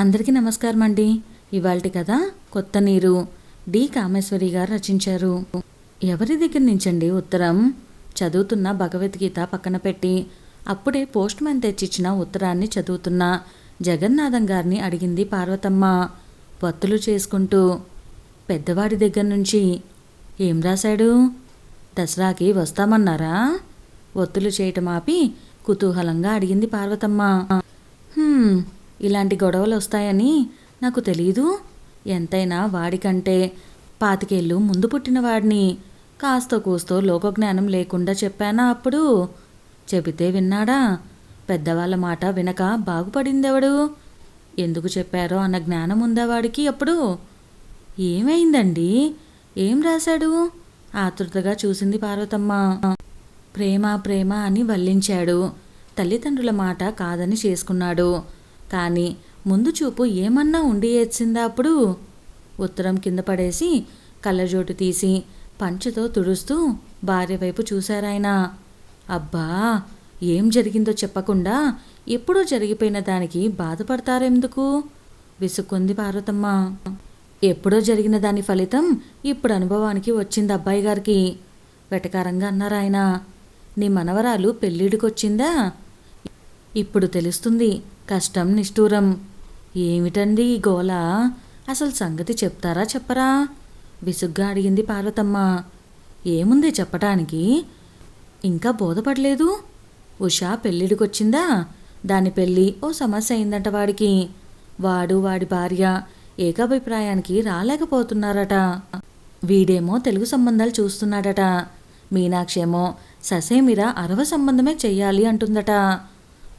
అందరికీ నమస్కారం అండి. ఇవాల్టి కథ కొత్త నీరు డి కామేశ్వరి గారు రచించారు. ఎవరి దగ్గర నుంచండి ఉత్తరం? చదువుతున్న భగవద్గీత పక్కన పెట్టి అప్పుడే పోస్ట్ మ్యాన్ తెచ్చిచ్చిన ఉత్తరాన్ని చదువుతున్న జగన్నాథం గారిని అడిగింది పార్వతమ్మ వత్తులు చేసుకుంటూ. పెద్దవాడి దగ్గర నుంచి. ఏం రాశాడు? దసరాకి వస్తామన్నారా? ఒత్తులు చేయటం ఆపి కుతూహలంగా అడిగింది పార్వతమ్మ. ఇలాంటి గొడవలు వస్తాయని నాకు తెలీదు. ఎంతైనా వాడికంటే 25 ఏళ్ళు ముందు పుట్టిన వాడిని. కాస్తో కూస్తో లోకజ్ఞానం లేకుండా చెప్పానా అప్పుడు? చెబితే విన్నాడా? పెద్దవాళ్ళ మాట వినక బాగుపడిందెవడు? ఎందుకు చెప్పారో అన్న జ్ఞానం ఉందా వాడికి అప్పుడు? ఏమైందండి? ఏం రాశాడు? ఆతృతగా చూసింది పార్వతమ్మ. ప్రేమ ప్రేమ అని వల్లించాడు. తల్లిదండ్రుల మాట కాదని చేసుకున్నాడు. కానీ ముందు చూపు ఏమన్నా ఉండి ఏడ్చిందా అప్పుడు? ఉత్తరం కింద పడేసి కళ్ళజోటు తీసి పంచుతో తుడుస్తూ భార్య వైపు చూశారాయన. అబ్బా, ఏం జరిగిందో చెప్పకుండా ఎప్పుడో జరిగిపోయిన దానికి బాధపడతారెందుకు? విసుక్కుంది పార్వతమ్మ. ఎప్పుడో జరిగిన దాని ఫలితం ఇప్పుడు అనుభవానికి వచ్చింది అబ్బాయి గారికి. వెటకారంగా అన్నారాయన. నీ మనవరాలు పెళ్ళిడికొచ్చిందా? ఇప్పుడు తెలుస్తుంది కష్టం నిష్ఠూరం. ఏమిటండి ఈ గోల? అసలు సంగతి చెప్తారా చెప్పరా? విసుగ్గా అడిగింది పార్వతమ్మ. ఏముంది చెప్పటానికి? ఇంకా బోధపడలేదు. ఉషా పెళ్ళిడికొచ్చిందా? దాని పెళ్ళి ఓ సమస్య అయిందంట వాడికి. వాడు వాడి భార్య ఏకాభిప్రాయానికి రాలేకపోతున్నారట. వీడేమో తెలుగు సంబంధాలు చూస్తున్నాడట. మీనాక్షేమో ససేమిరా అరవ సంబంధమే చెయ్యాలి అంటుందట.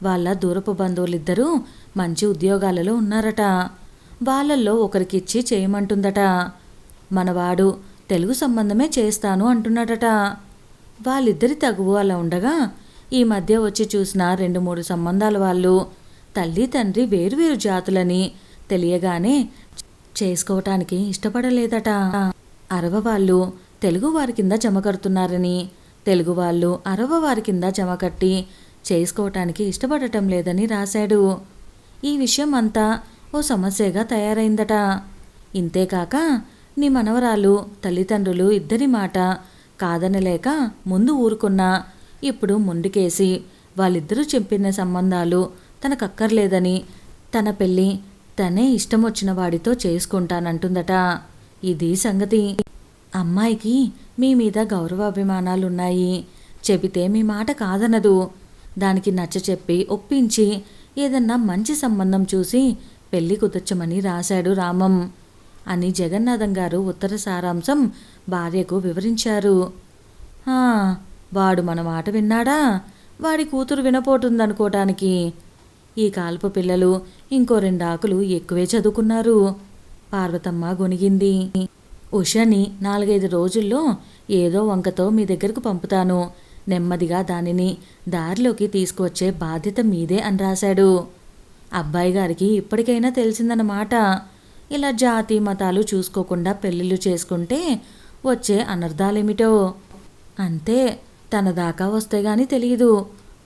వాళ్ళ దూరపు బంధువులిద్దరూ మంచి ఉద్యోగాలలో ఉన్నారట. వాళ్ళల్లో ఒకరికిచ్చి చేయమంటుందట. మనవాడు తెలుగు సంబంధమే చేస్తాను అంటున్నాడట. వాళ్ళిద్దరి తగువు అలా ఉండగా ఈ మధ్య వచ్చి చూసిన 2-3 సంబంధాల వాళ్ళు తల్లి తండ్రి వేరువేరు జాతులని తెలియగానే చేసుకోవటానికి ఇష్టపడలేదట. అరవ వాళ్ళు తెలుగు వారి కింద జమ కడుతున్నారని, తెలుగు వాళ్ళు అరవ వారి కింద జమ కట్టి చేసుకోవటానికి ఇష్టపడటం లేదని రాశాడు. ఈ విషయం అంతా ఓ సమస్యగా తయారైందట. ఇంతేకాక నీ మనవరాలు తల్లిదండ్రులు ఇద్దరి మాట కాదనలేక ముందు ఊరుకున్నా ఇప్పుడు ముందుకేసి వాళ్ళిద్దరూ చెప్పిన సంబంధాలు తనకక్కర్లేదని, తన పెళ్ళి తనే ఇష్టం వచ్చిన వాడితో చేసుకుంటానంటుందట. ఇది సంగతి. అమ్మాయికి మీ మీద గౌరవాభిమానాలున్నాయి. చెబితే మీ మాట కాదనదు. దానికి నచ్చ చెప్పి ఒప్పించి ఏదన్నా మంచి సంబంధం చూసి పెళ్లి కుదర్చమని రాశాడు రామం అని జగన్నాథం గారు ఉత్తర సారాంశం భార్యకు వివరించారు. వాడు మన మాట విన్నాడా? వాడి కూతురు వినపోతుందనుకోవటానికి. ఈ కాల్పు పిల్లలు ఇంకో 2 ఆకులు ఎక్కువే చదువుకున్నారు. పార్వతమ్మ గొనిగింది. ఉషని 4-5 రోజుల్లో ఏదో వంకతో మీ దగ్గరకు పంపుతాను. నెమ్మదిగా దానిని దారిలోకి తీసుకువచ్చే బాధ్యత మీదే అని రాశాడు. అబ్బాయి గారికి ఇప్పటికైనా తెలిసిందన్నమాట. ఇలా జాతి మతాలు చూసుకోకుండా పెళ్ళిళ్ళు చేసుకుంటే వచ్చే అనర్థాలేమిటో. అంతే, తన దాకా వస్తే గాని తెలియదు.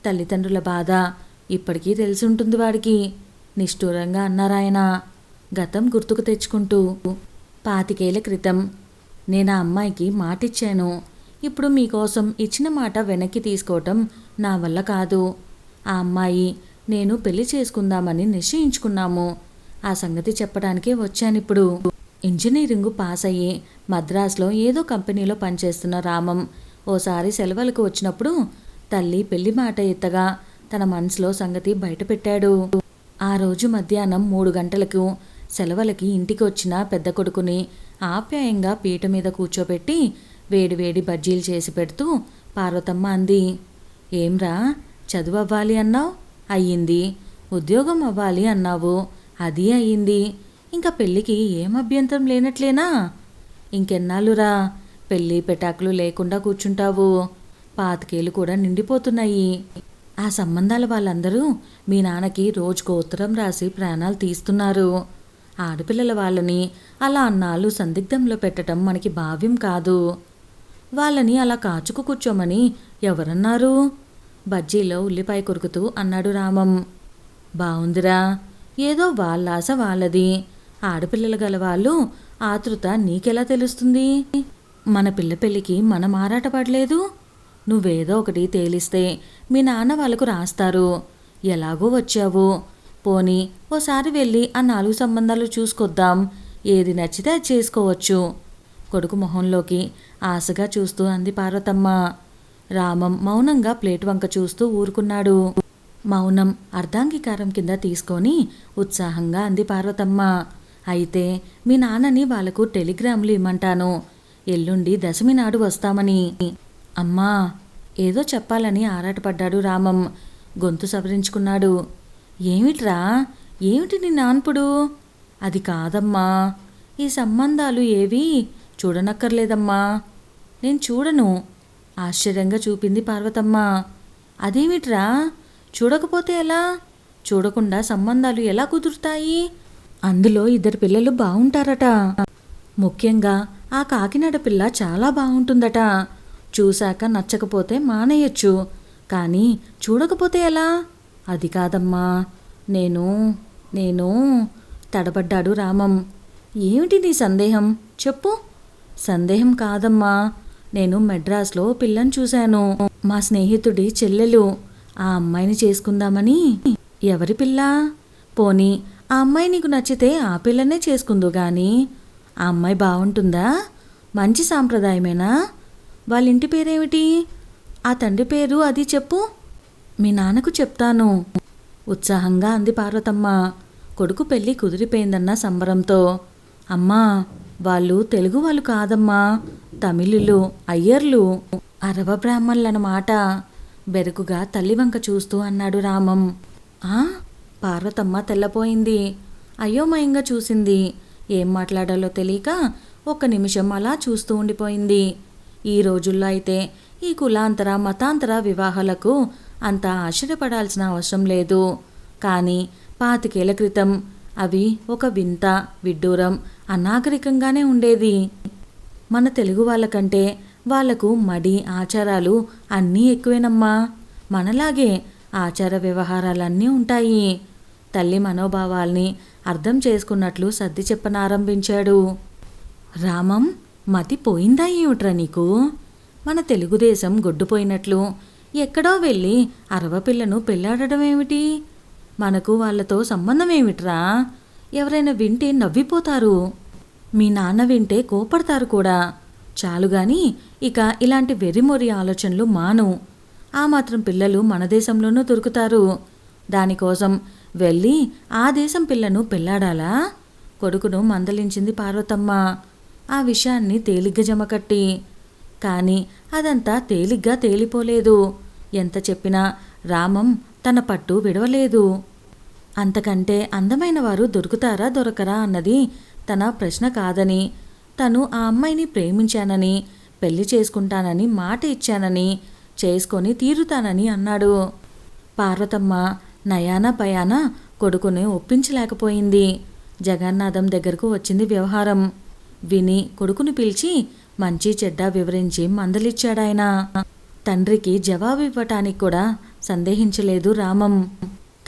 తల్లిదండ్రుల బాధ ఇప్పటికీ తెలిసి ఉంటుంది వాడికి. నిష్ఠూరంగా అన్నారాయన గతం గుర్తుకు తెచ్చుకుంటూ. 25 ఏళ్ల క్రితం నేను ఆ అమ్మాయికి మాటిచ్చాను. ఇప్పుడు మీకోసం ఇచ్చిన మాట వెనక్కి తీసుకోవటం నా వల్ల కాదు. ఆ అమ్మాయి నేను పెళ్లి చేసుకుందామని నిశ్చయించుకున్నాము. ఆ సంగతి చెప్పడానికే వచ్చానిప్పుడు. ఇంజనీరింగు పాస్ అయ్యి మద్రాసులో ఏదో కంపెనీలో పనిచేస్తున్న రామం ఓసారి సెలవులకు వచ్చినప్పుడు తల్లి పెళ్లి మాట ఎత్తగా తన మనసులో సంగతి బయటపెట్టాడు. ఆ రోజు మధ్యాహ్నం 3 గంటలకు సెలవులకి ఇంటికి వచ్చిన పెద్ద కొడుకుని ఆప్యాయంగా పీట మీద కూర్చోబెట్టి వేడివేడి బజ్జీలు చేసి పెడుతూ పార్వతమ్మ అంది. ఏమ్రా, చదువు అవ్వాలి అన్నావు, అయ్యింది. ఉద్యోగం అవ్వాలి అన్నావు, అది అయ్యింది. ఇంకా పెళ్ళికి ఏం అభ్యంతరం లేనట్లేనా? ఇంకెన్నాళ్ళురా పెళ్ళి పెటాకులు లేకుండా కూర్చుంటావు? 25 ఏళ్ళు కూడా నిండిపోతున్నాయి. ఆ సంబంధాల వాళ్ళందరూ మీ నాన్నకి రోజుకో ఉత్తరం రాసి ప్రాణాలు తీస్తున్నారు. ఆడపిల్లల వాళ్ళని అలా అన్నాళ్ళు సందిగ్ధంలో పెట్టడం మనకి భావ్యం కాదు. వాళ్ళని అలా కాచుకు కూర్చోమని ఎవరన్నారు? బజ్జీలో ఉల్లిపాయ కొరుకుతూ అన్నాడు రామం. బావుందిరా, ఏదో వాళ్ళ ఆశ వాళ్ళది. ఆడపిల్లలు గల వాళ్ళు ఆతృత నీకెలా తెలుస్తుంది? మన పిల్ల పెళ్ళికి మనం ఆరాటపడలేదు. నువ్వేదో ఒకటి తేలిస్తే మీ నాన్న వాళ్ళకు రాస్తారు. ఎలాగో వచ్చావు, పోనీ ఓసారి వెళ్ళి ఆ 4 సంబంధాలు చూసుకొద్దాం. ఏది నచ్చితే అది చేసుకోవచ్చు. కొడుకు మొహంలోకి ఆశగా చూస్తూ అంది పార్వతమ్మ. రామం మౌనంగా ప్లేట్ వంక చూస్తూ ఊరుకున్నాడు. మౌనం అర్ధాంగీకారం కింద తీసుకొని ఉత్సాహంగా అంది పార్వతమ్మ. అయితే మీ నాన్నని వాళ్లకు టెలిగ్రాములు ఇమ్మంటాను. ఎల్లుండి దశమి నాడు వస్తామని. అమ్మా, ఏదో చెప్పాలని ఆరాటపడ్డాడు రామం. గొంతు సవరించుకున్నాడు. ఏమిట్రా, ఏమిటి నీ నాన్పుడు? అది కాదమ్మా, ఈ సంబంధాలు ఏవి చూడనక్కర్లేదమ్మా. నేను చూడను, ఆశ్చర్యంగా చూపింది పార్వతమ్మ. అదేమిట్రా, చూడకపోతే ఎలా? చూడకుండా సంబంధాలు ఎలా కుదురుతాయి? అందులో 2 పిల్లలు బాగుంటారట. ముఖ్యంగా ఆ కాకినాడ పిల్ల చాలా బాగుంటుందట. చూశాక నచ్చకపోతే మానేయచ్చు, కానీ చూడకపోతే ఎలా? అది కాదమ్మా, నేను తడబడ్డాడు రామం. ఏమిటి నీ సందేహం? చెప్పు. సందేహం కాదమ్మా, నేను మెడ్రాస్లో పిల్లని చూశాను. మా స్నేహితుడి చెల్లెలు. ఆ అమ్మాయిని చేసుకుందామని. ఎవరి పిల్ల? పోనీ ఆ అమ్మాయి నీకు నచ్చితే ఆ పిల్లనే చేసుకుందు గాని. ఆ అమ్మాయి బాగుంటుందా? మంచి సాంప్రదాయమేనా? వాళ్ళ ఇంటి పేరేమిటి? ఆ తండ్రి పేరు అది చెప్పు. మీ నాన్నకు చెప్తాను, ఉత్సాహంగా అంది పార్వతమ్మ. కొడుకు పెళ్ళి కుదిరిపోయిందన్న సంబరంతో. అమ్మా, వాళ్ళు తెలుగు వాళ్ళు కాదమ్మా, తమిళులు, అయ్యర్లు, అరవ బ్రాహ్మణులన్నమాట. బెరుకుగా తల్లివంక చూస్తూ అన్నాడు రామం. ఆ? పార్వతమ్మ తెల్లపోయింది. అయోమయంగా చూసింది. ఏం మాట్లాడాలో తెలియక 1 నిమిషం అలా చూస్తూ ఉండిపోయింది. ఈ రోజుల్లో అయితే ఈ కులాంతర మతాంతర వివాహాలకు అంత ఆశ్చర్యపడాల్సిన అవసరం లేదు. కానీ 25 ఏళ్ల క్రితం అవి ఒక వింత, విడ్డూరం, అనాగరికంగానే ఉండేది. మన తెలుగు వాళ్ళకంటే వాళ్లకు మడి, ఆచారాలు అన్నీ ఎక్కువేనమ్మా. మనలాగే ఆచార వ్యవహారాలన్నీ ఉంటాయి. తల్లి మనోభావాల్ని అర్థం చేసుకున్నట్లు సర్ది చెప్పనారంభించాడు. రామం, మతి పోయిందా ఏమిట్రా నీకు? మన తెలుగుదేశం గొడ్డుపోయినట్లు ఎక్కడో వెళ్ళి అరవపిల్లను పెళ్లాడడం ఏమిటి? మనకు వాళ్లతో సంబంధం ఏమిట్రా? ఎవరైనా వింటే నవ్విపోతారు. మీ నాన్న వింటే కోపడతారు కూడా. చాలుగాని ఇక ఇలాంటి వెర్రిమొరి ఆలోచనలు మాను. ఆ మాత్రం పిల్లలు మన దేశంలోనూ దొరుకుతారు. దానికోసం వెళ్ళి ఆ దేశం పిల్లను పెళ్లాడాలా? కొడుకును మందలించింది పార్వతమ్మ ఆ విషయాన్ని తేలిగ్గా జమకట్టి. కానీ అదంతా తేలిగ్గా తేలిపోలేదు. ఎంత చెప్పినా రామం తన పట్టు విడవలేదు. అంతకంటే అందమైన వారు దొరుకుతారా దొరకరా అన్నది తన ప్రశ్న కాదని, తను ఆ అమ్మాయిని ప్రేమించానని, పెళ్లి చేసుకుంటానని మాట ఇచ్చానని, చేసుకొని తీరుతానని అన్నాడు. పార్వతమ్మ నయాన భయాన కొడుకుని ఒప్పించలేకపోయింది. జగన్నాథం దగ్గరకు వచ్చింది వ్యవహారం. విని కొడుకుని పిలిచి మంచి చెడ్డ వివరించి మందలిచ్చాడాయన. తండ్రికి జవాబు ఇవ్వటానికి కూడా సందేహించలేదు రామం.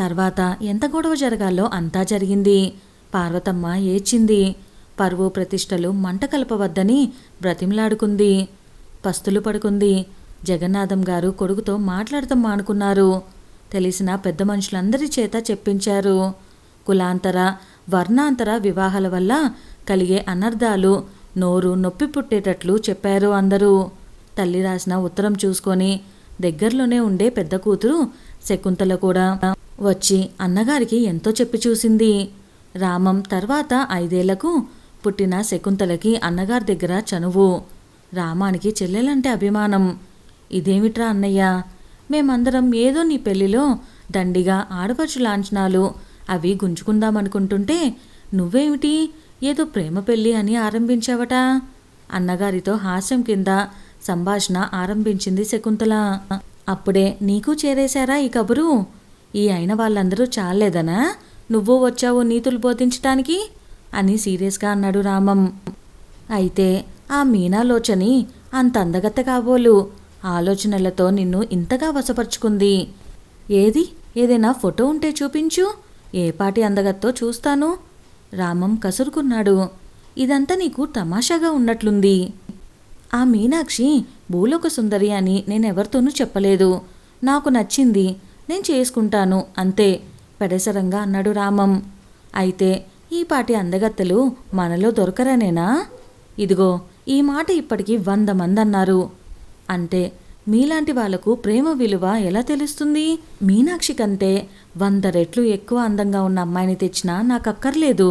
తర్వాత ఎంత గొడవ జరగాలో అంతా జరిగింది. పార్వతమ్మ ఏడ్చింది. పరువు ప్రతిష్టలు మంట కలపవద్దని బ్రతిమలాడుకుంది. పస్తులు పడుకుంది. జగన్నాథం గారు కొడుకుతో మాట్లాడతాం మానుకున్నారు. తెలిసిన పెద్ద మనుషులందరి చేత చెప్పించారు. కులాంతర, వర్ణాంతర వివాహాల వల్ల కలిగే అనర్థాలు నోరు నొప్పి పుట్టేటట్లు చెప్పారు అందరూ. తల్లి రాసిన ఉత్తరం చూసుకొని దగ్గరలోనే ఉండే పెద్ద కూతురు శకుంతల కూడా వచ్చి అన్నగారికి ఎంతో చెప్పి చూసింది. రామం తర్వాత 5 ఏళ్లకు పుట్టిన శకుంతలకి అన్నగారి దగ్గర చనువు. రామానికి చెల్లెలంటే అభిమానం. ఇదేమిట్రా అన్నయ్య, మేమందరం ఏదో నీ పెళ్లిలో దండిగా ఆడపడుచు లాంఛనాలు అవి గుంజుకుందామనుకుంటుంటే నువ్వేమిటి ఏదో ప్రేమ పెళ్ళి అని ఆరంభించావట. అన్నగారితో హాస్యం కింద సంభాషణ ఆరంభించింది శకుంతల. అప్పుడే నీకు చేరేశారా ఈ కబురు? ఈ అయిన వాళ్ళందరూ చాలేదనా నువ్వు వచ్చావు నీతులు బోధించటానికి అని సీరియస్గా అన్నాడు రామం. అయితే ఆ మీనాలోచని అంత అందగత్త కాబోలు ఆలోచనలతో నిన్ను ఇంతగా వశపరుచుకుంది. ఏదైనా ఫోటో ఉంటే చూపించు. ఏపాటి అందగత్తో చూస్తాను. రామం కసురుకున్నాడు. ఇదంతా నీకు తమాషాగా ఉన్నట్లుంది. ఆ మీనాక్షి భూలోక సుందరి అని నేనెవరితోనూ చెప్పలేదు. నాకు నచ్చింది, నేను చేసుకుంటాను అంతే పెడసరంగా అన్నాడు రామం. అయితే ఈ పాటి అందగత్తెలు మనలో దొరకరనేనా? ఇదిగో ఈ మాట ఇప్పటికీ 100 మంది అన్నారు. అంటే మీలాంటి వాళ్లకు ప్రేమ విలువ ఎలా తెలుస్తుంది? మీనాక్షి కంటే 100 రెట్లు ఎక్కువ అందంగా ఉన్న అమ్మాయిని తెచ్చినా నాకక్కర్లేదు.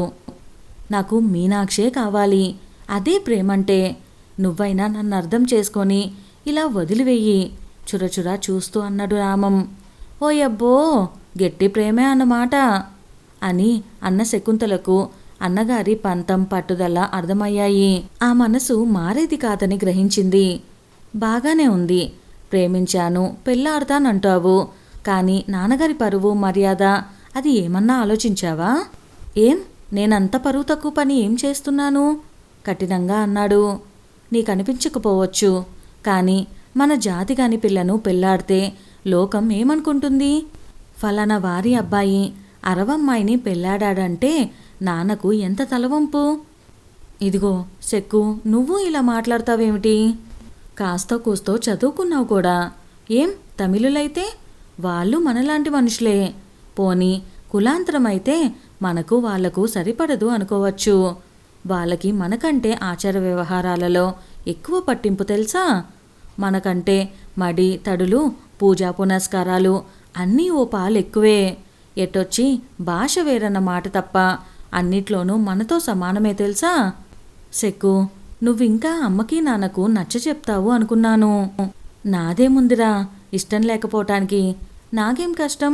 నాకు మీనాక్షే కావాలి. అదే ప్రేమంటే. నువ్వైనా నన్ను అర్థం చేసుకొని ఇలా వదిలివెయ్యి చురచురా చూస్తూ అన్నాడు రామం. ఓయబ్బో, గట్టి ప్రేమే అన్నమాట అని అన్న శకుంతలకు అన్నగారి పంతం పట్టుదల అర్థమయ్యాయి. ఆ మనసు మారేది కాదని గ్రహించింది. బాగానే ఉంది, ప్రేమించాను పెళ్ళాడతానంటావు, కానీ నాన్నగారి పరువు మర్యాద అది ఏమన్నా ఆలోచించావా? ఏం, నేనంత పరువు తక్కువ పని ఏం చేస్తున్నాను? కఠినంగా అన్నాడు. నీకనిపించకపోవచ్చు, కానీ మన జాతి కాని పిల్లను పెళ్ళాడితే లోకం ఏమనుకుంటుంది? ఫలానా వారి అబ్బాయి అరవమ్మాయిని పెళ్ళాడాడంటే నాన్నకు ఎంత తలవంపు. ఇదిగో సెక్కు, నువ్వు ఇలా మాట్లాడతావేమిటి? కాస్త కూస్తో చదువుకున్నావు కూడా. ఏం తమిళులైతే వాళ్ళు మనలాంటి మనుషులే. పోనీ కులాంతరమైతే మనకు వాళ్లకు సరిపడదు అనుకోవచ్చు. వాళ్ళకి మనకంటే ఆచార వ్యవహారాలలో ఎక్కువ పట్టింపు తెలుసా? మనకంటే మడి తడులు పూజా పునస్కారాలు అన్నీ ఓ పాలెక్కువే. ఎటొచ్చి భాష వేరన్న మాట తప్ప అన్నిట్లోనూ మనతో సమానమే తెలుసా? సెక్కు, నువ్వింకా అమ్మకి నాన్నకు నచ్చ చెప్తావు అనుకున్నాను. నాదేముందిరా, ఇష్టం లేకపోవటానికి నాకేం కష్టం?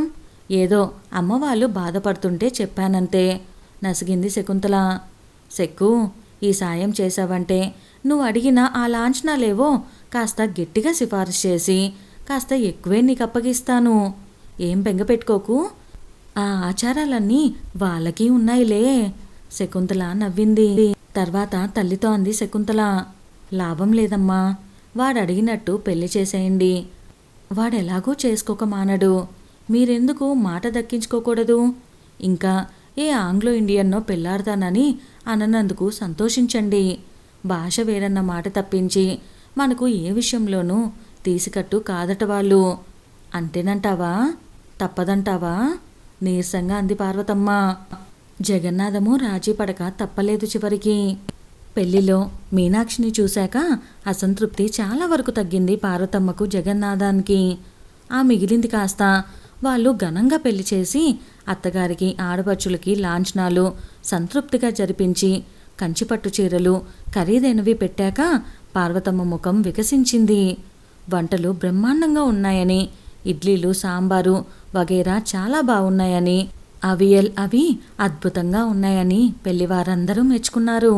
ఏదో అమ్మవాళ్ళు బాధపడుతుంటే చెప్పానంతే నసిగింది శకుంతల. సెక్కు, ఈ సాయం చేశావంటే నువ్వు అడిగిన ఆ లాంఛనాలేవో కాస్త గట్టిగా సిఫారసు చేసి కాస్త ఎక్కువే నీకు అప్పగిస్తాను. ఏం బెంగ పెట్టుకోకు. ఆ ఆచారాలన్నీ వాళ్ళకి ఉన్నాయిలే. శకుంతల నవ్వింది. తర్వాత తల్లితో అంది శకుంతల. లాభం లేదమ్మా, వాడడిగినట్టు పెళ్లి చేసేయండి. వాడెలాగూ చేసుకోక మానడు. మీరెందుకు మాట దక్కించుకోకూడదు? ఇంకా ఏ ఆంగ్లో ఇండియన్నో పెళ్లాడతానని అననందుకు సంతోషించండి. భాష వేరన్న మాట తప్పించి మనకు ఏ విషయంలోనూ తీసికట్టు కాదట వాళ్ళు. అంతేనంటావా? తప్పదంటావా? నీరసంగా అంది పార్వతమ్మ. జగన్నాథము రాజీ పడక తప్పలేదు చివరికి. పెళ్లిలో మీనాక్షిని చూశాక అసంతృప్తి చాలా వరకు తగ్గింది పార్వతమ్మకు జగన్నాథానికి. ఆ మిగిలింది కాస్త వాళ్ళు ఘనంగా పెళ్లి చేసి అత్తగారికి ఆడపడుచులకి లాంఛనాలు సంతృప్తిగా జరిపించి కంచిపట్టు చీరలు ఖరీదైనవి పెట్టాక పార్వతమ్మ ముఖం వికసించింది. వంటలు బ్రహ్మాండంగా ఉన్నాయని, ఇడ్లీలు సాంబారు వగైరా చాలా బాగున్నాయని, అవియల్ అవి అద్భుతంగా ఉన్నాయని పెళ్లివారందరూ మెచ్చుకున్నారు.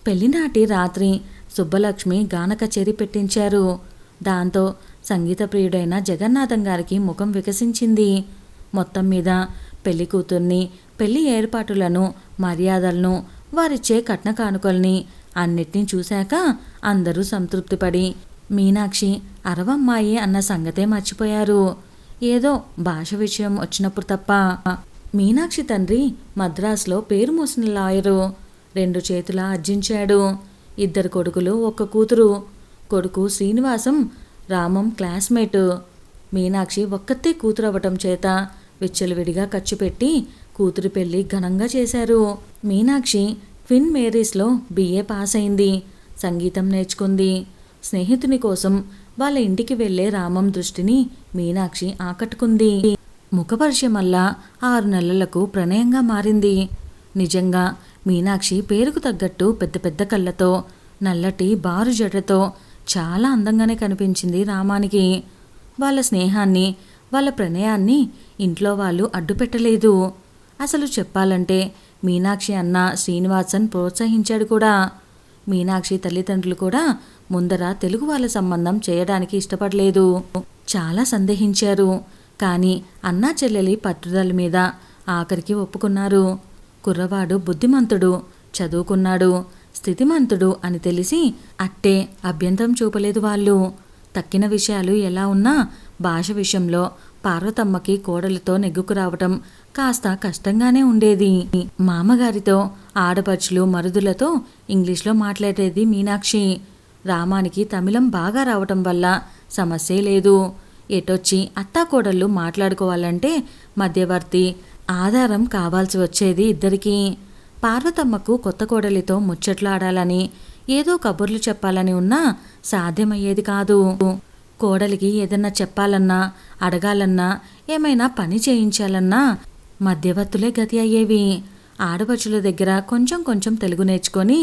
పెళ్లినాటి రాత్రి సుబ్బలక్ష్మి గాన కచేరీ పెట్టించారు. దాంతో సంగీత ప్రియుడైన జగన్నాథం గారికి ముఖం వికసించింది. మొత్తం మీద పెళ్లి కూతుర్ని, పెళ్లి ఏర్పాటులను, మర్యాదలను, వారిచ్చే కట్న కానుకల్ని అన్నిటినీ చూశాక అందరూ సంతృప్తిపడి మీనాక్షి అరవమ్మాయి అన్న సంగతే మర్చిపోయారు. ఏదో భాష విషయం వచ్చినప్పుడు తప్ప. మీనాక్షి తండ్రి మద్రాసులో పేరు మోసిన లాయరు. 2 చేతులా అర్జించాడు. 2 కొడుకులు 1 కూతురు. కొడుకు శ్రీనివాసం రామం క్లాస్మేటు. మీనాక్షి ఒక్కతే కూతురవ్వటం చేత విచ్చలవిడిగా ఖర్చు పెట్టి కూతురి పెళ్లి ఘనంగా చేశారు. మీనాక్షి క్వీన్ మేరీస్లో BA పాస్ అయింది. సంగీతం నేర్చుకుంది. స్నేహితుని కోసం వాళ్ళ ఇంటికి వెళ్లే రామం దృష్టిని మీనాక్షి ఆకట్టుకుంది. ముఖపరిచయమల్లా 6 నెలలకు ప్రణయంగా మారింది. నిజంగా మీనాక్షి పేరుకు తగ్గట్టు పెద్ద పెద్ద కళ్ళతో, నల్లటి బారు జడతో చాలా అందంగానే కనిపించింది రామానికి. వాళ్ళ స్నేహాన్ని, వాళ్ళ ప్రణయాన్ని ఇంట్లో వాళ్ళు అడ్డుపెట్టలేదు. అసలు చెప్పాలంటే మీనాక్షి అన్న శ్రీనివాసన్ ప్రోత్సహించాడు కూడా. మీనాక్షి తల్లిదండ్రులు కూడా ముందర తెలుగు వాళ్ళ సంబంధం చేయడానికి ఇష్టపడలేదు. చాలా సందేహించారు. కానీ అన్నా చెల్లెలి పట్టుదల మీద ఆఖరికి ఒప్పుకున్నారు. కుర్రవాడు బుద్ధిమంతుడు, చదువుకున్నాడు, స్థితిమంతుడు అని తెలిసి అట్టే అభ్యంతరం చూపలేదు వాళ్ళు. తక్కిన విషయాలు ఎలా ఉన్నా భాష విషయంలో పార్వతమ్మకి కోడలితో నెగ్గుకు రావటం కాస్త కష్టంగానే ఉండేది. మామగారితో, ఆడపడుచులు, మరుదులతో ఇంగ్లీష్లో మాట్లాడేది మీనాక్షి. రామానికి తమిళం బాగా రావటం వల్ల సమస్యే లేదు. ఎటొచ్చి అత్తాకోడళ్ళు మాట్లాడుకోవాలంటే మధ్యవర్తి, ఆధారం కావాల్సి వచ్చేది ఇద్దరికీ. పార్వతమ్మకు కొత్త కోడలితో ముచ్చట్లాడాలని, ఏదో కబుర్లు చెప్పాలని ఉన్నా సాధ్యమయ్యేది కాదు. కోడలికి ఏదన్నా చెప్పాలన్నా, అడగాలన్నా, ఏమైనా పని చేయించాలన్నా మధ్యవర్తులే గతి అయ్యేవి. ఆడపడుచుల దగ్గర కొంచెం కొంచెం తెలుగు నేర్చుకొని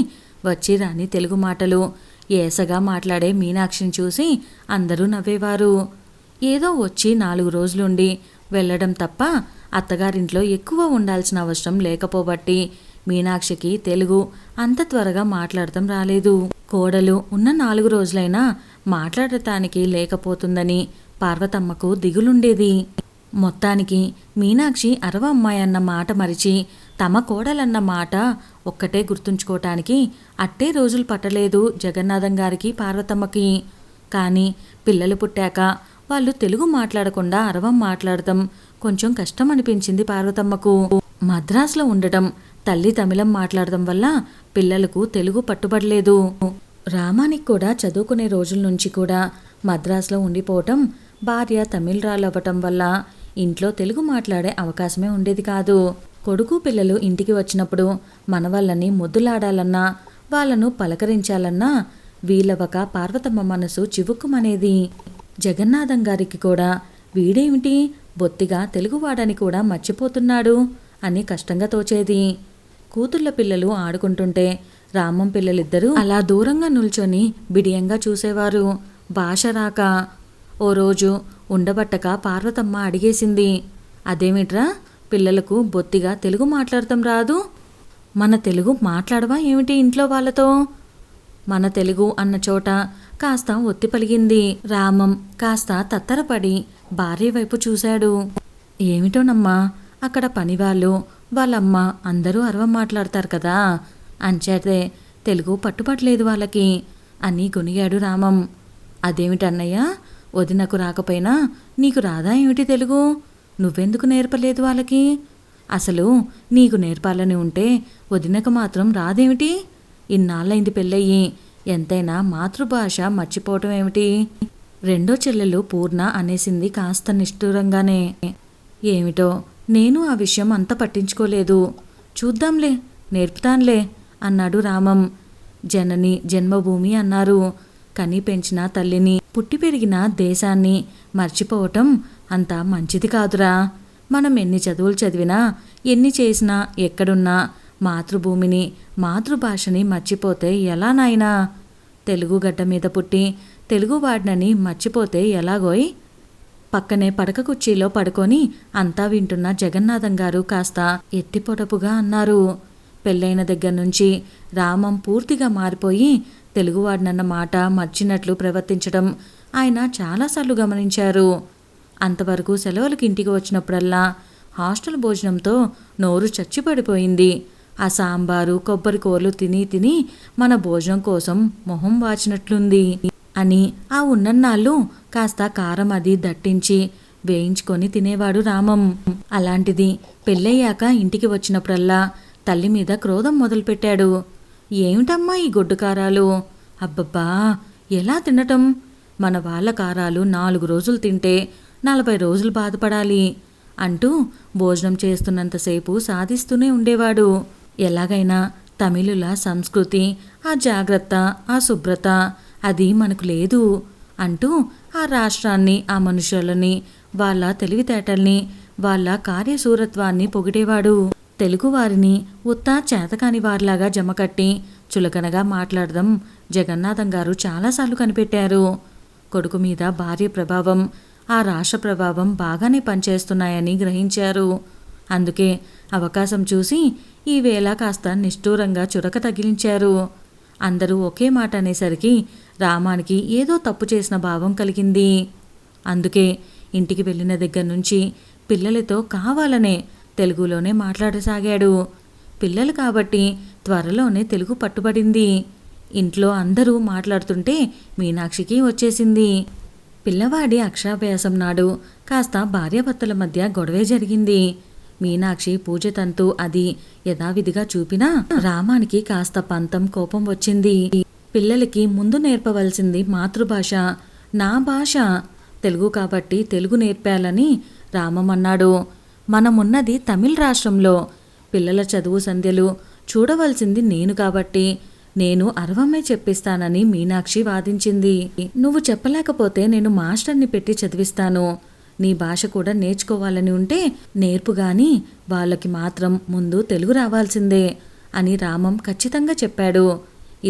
వచ్చి రాని తెలుగు మాటలు ఏసగా మాట్లాడే మీనాక్షిని చూసి అందరూ నవ్వేవారు. ఏదో వచ్చి 4 రోజులుండి వెళ్ళడం తప్ప అత్తగారింట్లో ఎక్కువ ఉండాల్సిన అవసరం లేకపోబట్టి మీనాక్షికి తెలుగు అంత త్వరగా మాట్లాడటం రాలేదు. కోడలు ఉన్న 4 రోజులైనా మాట్లాడటానికి లేకపోతుందని పార్వతమ్మకు దిగులుండేది. మొత్తానికి మీనాక్షి అరవ అమ్మాయి అన్న మాట మరిచి తమ కోడలన్న మాట ఒక్కటే గుర్తుంచుకోవటానికి అట్టే రోజులు పట్టలేదు జగన్నాథం గారికి, పార్వతమ్మకి. కానీ పిల్లలు పుట్టాక వాళ్ళు తెలుగు మాట్లాడకుండా అరవం మాట్లాడటం కొంచెం కష్టం అనిపించింది పార్వతమ్మకు. మద్రాసులో ఉండటం, తల్లి తమిళం మాట్లాడటం వల్ల పిల్లలకు తెలుగు పట్టుబడలేదు. రామానికి కూడా చదువుకునే రోజుల నుంచి కూడా మద్రాసులో ఉండిపోవటం, భార్య తమిళరాలవ్వటం వల్ల ఇంట్లో తెలుగు మాట్లాడే అవకాశమే ఉండేది కాదు. కొడుకు పిల్లలు ఇంటికి వచ్చినప్పుడు మనవళ్ళని ముద్దులాడాలన్నా, వాళ్ళను పలకరించాలన్నా వీలవక పార్వతమ్మ మనసు చివుక్కుమనేది. జగన్నాథం గారికి కూడా వీడేమిటి బొత్తిగా తెలుగువాడని కూడా మర్చిపోతున్నాడు అని కష్టంగా తోచేది. కూతుళ్ళ పిల్లలు ఆడుకుంటుంటే రామం పిల్లలిద్దరూ అలా దూరంగా నిల్చొని బిడియంగా చూసేవారు. భాష రాక ఓ రోజు ఉండబట్టక పార్వతమ్మ అడిగేసింది, అదేమిట్రా పిల్లలకు బొత్తిగా తెలుగు మాట్లాడటం రాదు? మన తెలుగు మాట్లాడవా ఏమిటి ఇంట్లో వాళ్ళతో? మన తెలుగు అన్న చోట కాస్త ఒత్తి పలిగింది. రామం కాస్త తత్తరపడి భార్య వైపు చూశాడు. ఏమిటోనమ్మా, అక్కడ పనివాళ్ళు, వాళ్ళమ్మ అందరూ అరవ మాట్లాడతారు కదా, అంచేతే తెలుగు పట్టుపట్టలేదు వాళ్ళకి అని గొనిగాడు రామం. అదేమిటన్నయ్య, వదినకు రాకపోయినా నీకు రాదా ఏమిటి తెలుగు? నువ్వెందుకు నేర్పలేదు వాళ్ళకి? అసలు నీకు నేర్పాలని ఉంటే వదినకు మాత్రం రాదేమిటి? ఇన్నాళ్ళైంది పెళ్ళయ్యి, ఎంతైనా మాతృభాష మర్చిపోవటం ఏమిటి? రెండో చెల్లెలు పూర్ణ అనేసింది కాస్త నిష్ఠూరంగానే. ఏమిటో నేను ఆ విషయం అంత పట్టించుకోలేదు, చూద్దాంలే, నేర్పుతాన్లే అన్నాడు రామం. జనని జన్మభూమి అన్నారు. కని పెంచిన తల్లిని, పుట్టి పెరిగిన దేశాన్ని మర్చిపోవటం అంత మంచిది కాదురా. మనం ఎన్ని చదువులు చదివినా, ఎన్ని చేసినా, ఎక్కడున్నా మాతృభూమిని, మాతృభాషని మర్చిపోతే ఎలా నాయనా? తెలుగు గడ్డ మీద పుట్టి తెలుగు వాడినని మర్చిపోతే ఎలాగోయ్? పక్కనే పడక కుర్చీలో పడుకొని అంతా వింటున్న జగన్నాథం గారు కాస్త ఎత్తిపొడపుగా అన్నారు. పెళ్ళైన దగ్గర నుంచి రామం పూర్తిగా మారిపోయి తెలుగువాడినన్న మాట మర్చినట్లు ప్రవర్తించడం ఆయన చాలాసార్లు గమనించారు. అంతవరకు సెలవులకి ఇంటికి వచ్చినప్పుడల్లా హాస్టల్ భోజనంతో నోరు చచ్చిపడిపోయింది. ఆ సాంబారు, కొబ్బరి కూరలు తిని తిని మన భోజనం కోసం మొహం వాచినట్లుంది అని ఆ ఉన్నన్నాళ్ళు కాస్త కారం అది దట్టించి వేయించుకొని తినేవాడు రామం. అలాంటిది పెళ్ళయ్యాక ఇంటికి వచ్చినప్పుడల్లా తల్లి మీద క్రోధం మొదలుపెట్టాడు. ఏమిటమ్మా ఈ గొడ్డు కారాలు? అబ్బబ్బా, ఎలా తినటం? మన వాళ్ళ కారాలు 4 రోజులు తింటే 40 రోజులు బాధపడాలి అంటూ భోజనం చేస్తున్నంతసేపు సాధిస్తూనే ఉండేవాడు. ఎలాగైనా తమిళుల సంస్కృతి, ఆ జాగ్రత్త, ఆ శుభ్రత అది మనకు లేదు అంటూ ఆ రాష్ట్రాన్ని, ఆ మనుషులని, వాళ్ళ తెలివితేటల్ని, వాళ్ళ కార్యశూరత్వాన్ని పొగిడేవాడు. తెలుగువారిని ఉత్తా చేతకాని వారిలాగా జమకట్టి చులకనగా మాట్లాడడం జగన్నాథం గారు చాలాసార్లు కనిపెట్టారు. కొడుకు మీద భార్య ప్రభావం, ఆ రాష్ట్ర ప్రభావం బాగానే పనిచేస్తున్నాయని గ్రహించారు. అందుకే అవకాశం చూసి ఈవేళ కాస్త నిష్ఠూరంగా చురక తగిలించారు. అందరూ ఒకే మాట అనేసరికి రామానికి ఏదో తప్పు చేసిన భావం కలిగింది. అందుకే ఇంటికి వెళ్ళిన దగ్గర నుంచి పిల్లలతో కావాలనే తెలుగులోనే మాట్లాడసాగాడు. పిల్లలు కాబట్టి త్వరలోనే తెలుగు పట్టుబడింది. ఇంట్లో అందరూ మాట్లాడుతుంటే మీనాక్షికి వచ్చేసింది. పిల్లవాడి అక్షరాభ్యాసం నాడు కాస్త భార్యాభర్తల మధ్య గొడవే జరిగింది. మీనాక్షి పూజ తంతు అది యథావిధిగా చూపినా రామానికి కాస్త పంతం కోపం వచ్చింది. పిల్లలకి ముందు నేర్పవలసింది మాతృభాష, నా భాష తెలుగు కాబట్టి తెలుగు నేర్పాలని రామం అన్నాడు. మనమున్నది తమిళ రాష్ట్రంలో, పిల్లల చదువు సంధ్యలు చూడవలసింది నేను కాబట్టి నేను అరవమ్మే చెప్పిస్తానని మీనాక్షి వాదించింది. నువ్వు చెప్పలేకపోతే నేను మాస్టర్ని పెట్టి చదివిస్తాను. నీ భాష కూడా నేర్చుకోవాలని ఉంటే నేర్పుగాని వాళ్ళకి మాత్రం ముందు తెలుగు రావాల్సిందే అని రామం ఖచ్చితంగా చెప్పాడు.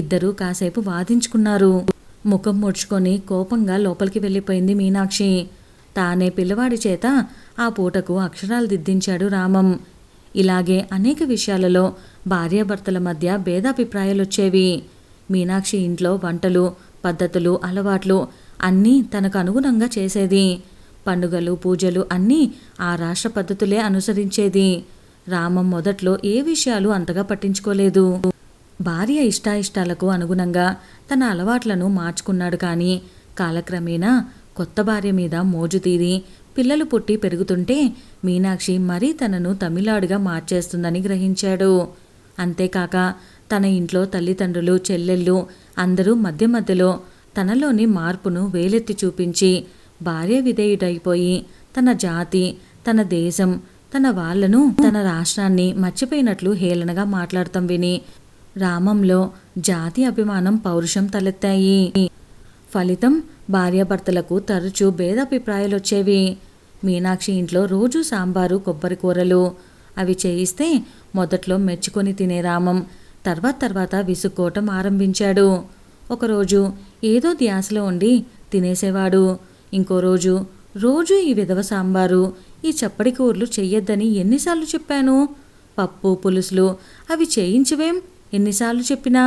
ఇద్దరూ కాసేపు వాదించుకున్నారు. ముఖం ముడుచుకొని కోపంగా లోపలికి వెళ్ళిపోయింది మీనాక్షి. తానే పిల్లవాడి చేత ఆ పూటకు అక్షరాలు దిద్దించాడు రామం. ఇలాగే అనేక విషయాలలో భార్యాభర్తల మధ్య భేదాభిప్రాయాలొచ్చేవి. మీనాక్షి ఇంట్లో వంటలు, పద్ధతులు, అలవాట్లు అన్నీ తనకు అనుగుణంగా చేసేది. పండుగలు, పూజలు అన్నీ ఆ రాష్ట్ర పద్ధతులే అనుసరించేది. రామం మొదట్లో ఏ విషయాలు అంతగా పట్టించుకోలేదు. భార్య ఇష్టాయిష్టాలకు అనుగుణంగా తన అలవాట్లను మార్చుకున్నాడు. కానీ కాలక్రమేణా కొత్త భార్య మీద మోజు తీరి పిల్లలు పుట్టి పెరుగుతుంటే మీనాక్షి మరీ తనను తమిళాడుగా మార్చేస్తుందని గ్రహించాడు. అంతేకాక తన ఇంట్లో తల్లిదండ్రులు, చెల్లెళ్ళు అందరూ మధ్య మధ్యలో తనలోని మార్పును వేలెత్తి చూపించి భార్య విధేయుడైపోయి తన జాతి, తన దేశం, తన వాళ్లను, తన రాష్ట్రాన్ని మర్చిపోయినట్లు హేళనగా మాట్లాడటం విని రామంలో జాతి అభిమానం, పౌరుషం తలెత్తాయి. ఫలితం భార్యాభర్తలకు తరచూ భేదాభిప్రాయాలొచ్చేవి. మీనాక్షి ఇంట్లో రోజు సాంబారు, కొబ్బరి కూరలు అవి చేయిస్తే మొదట్లో మెచ్చుకొని తినే రామం తర్వాత విసుక్కోవటం ఆరంభించాడు. ఒకరోజు ఏదో ధ్యాసలో ఉండి తినేసేవాడు. ఇంకో రోజు ఈ విధవ సాంబారు, ఈ చప్పడి కూరలు చెయ్యొద్దని ఎన్నిసార్లు చెప్పాను, పప్పు పులుసులు అవి చేయించవేం ఎన్నిసార్లు చెప్పినా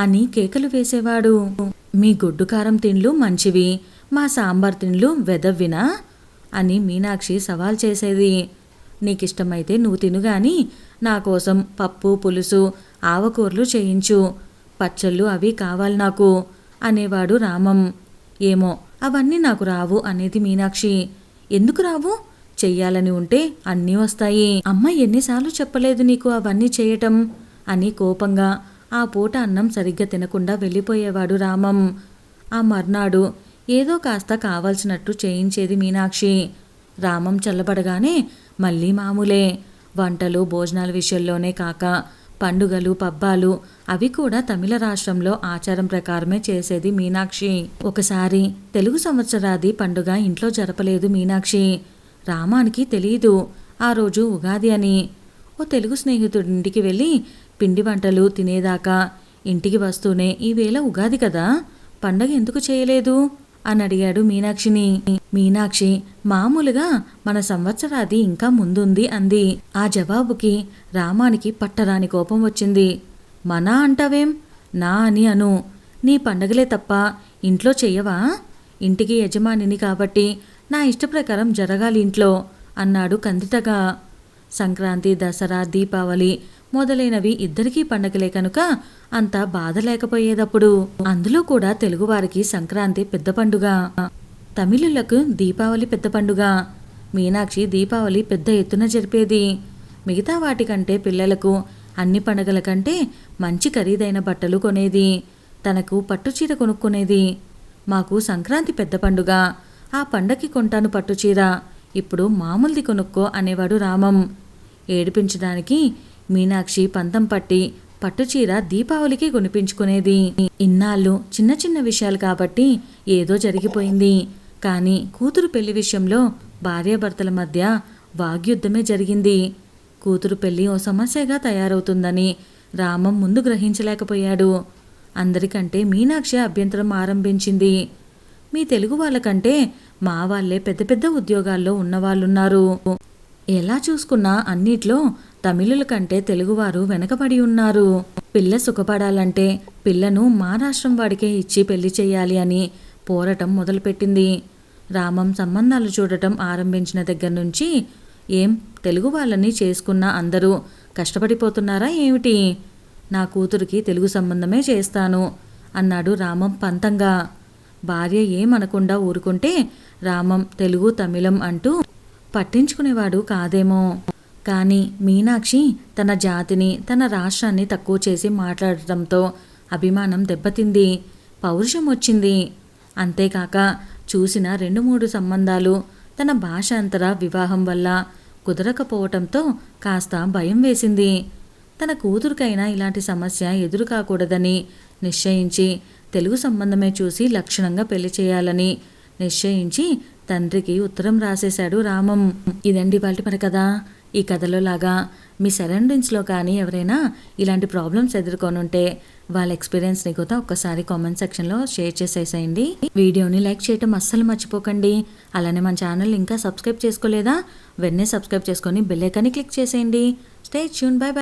అని కేకలు వేసేవాడు. మీ గుడ్డు కారం తిండ్లు మంచివి, మా సాంబార్ తిండ్లు వెదవ్వినా అని మీనాక్షి సవాల్ చేసేది. నీకిష్టమైతే నువ్వు తినుగాని నా కోసం పప్పు పులుసు ఆవకూరలు చేయించు, పచ్చళ్ళు అవి కావాలి నాకు అనేవాడు రామం. ఏమో అవన్నీ నాకు రావు అనేది మీనాక్షి. ఎందుకు రావు? చెయ్యాలని ఉంటే అన్నీ వస్తాయి. అమ్మ ఎన్నిసార్లు చెప్పలేదు నీకు అవన్నీ చేయటం అని కోపంగా ఆ పూట అన్నం సరిగ్గా తినకుండా వెళ్ళిపోయేవాడు రామం. ఆ మర్నాడు ఏదో కాస్త కావాల్సినట్టు చేయించేది మీనాక్షి. రామం చల్లబడగానే మళ్ళీ మామూలే. వంటలు, భోజనాల విషయంలోనే కాక పండుగలు, పబ్బాలు అవి కూడా తమిళ రాష్ట్రంలో ఆచారం ప్రకారమే చేసేది మీనాక్షి. ఒకసారి తెలుగు సంవత్సరాది పండుగ ఇంట్లో జరపలేదు మీనాక్షి. రామానికి తెలియదు ఆ రోజు ఉగాది అని. ఓ తెలుగు స్నేహితుడింటికి వెళ్ళి పిండి వంటలు తినేదాకా ఇంటికి వస్తూనే ఈవేళ ఉగాది కదా, పండగ ఎందుకు చేయలేదు అని అడిగాడు మీనాక్షిని. మీనాక్షి మామూలుగా మన సంవత్సరాది ఇంకా ముందుంది అంది. ఆ జవాబుకి రామానికి పట్టరాని కోపం వచ్చింది. మన అంటావేం, నా అని అను. నీ పండగలే తప్ప ఇంట్లో చెయ్యవా? ఇంటికి యజమానిని కాబట్టి నా ఇష్టప్రకారం జరగాలి ఇంట్లో అన్నాడు కందితగా. సంక్రాంతి, దసరా, దీపావళి మొదలైనవి ఇద్దరికీ పండగలే కనుక అంత బాధ లేకపోయేదప్పుడు. అందులో కూడా తెలుగువారికి సంక్రాంతి పెద్ద పండుగ, తమిళులకు దీపావళి పెద్ద పండుగ. మీనాక్షి దీపావళి పెద్ద ఎత్తున జరిపేది. మిగతా వాటికంటే పిల్లలకు అన్ని పండగల కంటే మంచి ఖరీదైన బట్టలు కొనేది. తనకు పట్టుచీర కొనుక్కునేది. మాకు సంక్రాంతి పెద్ద పండుగ, ఆ పండగకి కొంటాను పట్టుచీర, ఇప్పుడు మామూలుది కొనుక్కో అనేవాడు రామం. ఏడిపించడానికి మీనాక్షి పంతం పట్టి పట్టుచీర దీపావళికి కొనిపించుకునేది. ఇన్నాళ్ళు చిన్న చిన్న విషయాలు కాబట్టి ఏదో జరిగిపోయింది. కానీ కూతురు పెళ్లి విషయంలో భార్యాభర్తల మధ్య వాగ్యుద్ధమే జరిగింది. కూతురు పెళ్లి ఓ సమస్యగా తయారవుతుందని రామం ముందు గ్రహించలేకపోయాడు. అందరికంటే మీనాక్షి అభ్యంతరం ఆరంభించింది. మీ తెలుగు వాళ్ళకంటే మా వాళ్లే పెద్ద పెద్ద ఉద్యోగాల్లో ఉన్నవాళ్ళున్నారు. ఎలా చూసుకున్నా అన్నిట్లో తమిళుల కంటే తెలుగువారు వెనకబడి ఉన్నారు. పిల్ల సుఖపడాలంటే పిల్లను మా రాష్ట్రం వాడికే ఇచ్చి పెళ్లి చేయాలి అని పోరాటం మొదలుపెట్టింది. రామం సంబంధాలు చూడటం ఆరంభించిన దగ్గర నుంచి ఏం తెలుగు వాళ్ళని చేసుకున్న అందరూ కష్టపడిపోతున్నారా ఏమిటి? నా కూతురికి తెలుగు సంబంధమే చేస్తాను అన్నాడు రామం పంతంగా. భార్య ఏమనకుండా ఊరుకుంటే రామం తెలుగు తమిళం అంటూ పట్టించుకునేవాడు కాదేమో. కానీ మీనాక్షి తన జాతిని తన రాష్ట్రాన్ని తక్కువ చేసి మాట్లాడటంతో అభిమానం దెబ్బతింది, పౌరుషం వచ్చింది. అంతేకాక చూసిన 2-3 సంబంధాలు తన భాషాంతర వివాహం వల్ల కుదరకపోవటంతో కాస్త భయం వేసింది. తన కూతురికైనా ఇలాంటి సమస్య ఎదురు కాకూడదని నిశ్చయించి తెలుగు సంబంధమే చూసి లక్షణంగా పెళ్లి చేయాలని నిశ్చయించి తండ్రికి ఉత్తరం రాసేశాడు రామం. ఇదండి వాళ్ళ మన కథ. ఈ కథలో లాగా మీ సరౌండింగ్స్లో కానీ ఎవరైనా ఇలాంటి ప్రాబ్లమ్స్ ఎదుర్కొనుంటే వాళ్ళ ఎక్స్పీరియన్స్ని కూడా ఒక్కసారి కామెంట్ సెక్షన్లో షేర్ చేసేసేయండి. వీడియోని లైక్ చేయటం అస్సలు మర్చిపోకండి. అలానే మన ఛానల్ ఇంకా సబ్స్క్రైబ్ చేసుకోలేదా? వెంటనే సబ్స్క్రైబ్ చేసుకొని బెల్ ఐకాన్ని క్లిక్ చేసేయండి. Stay tune. By by.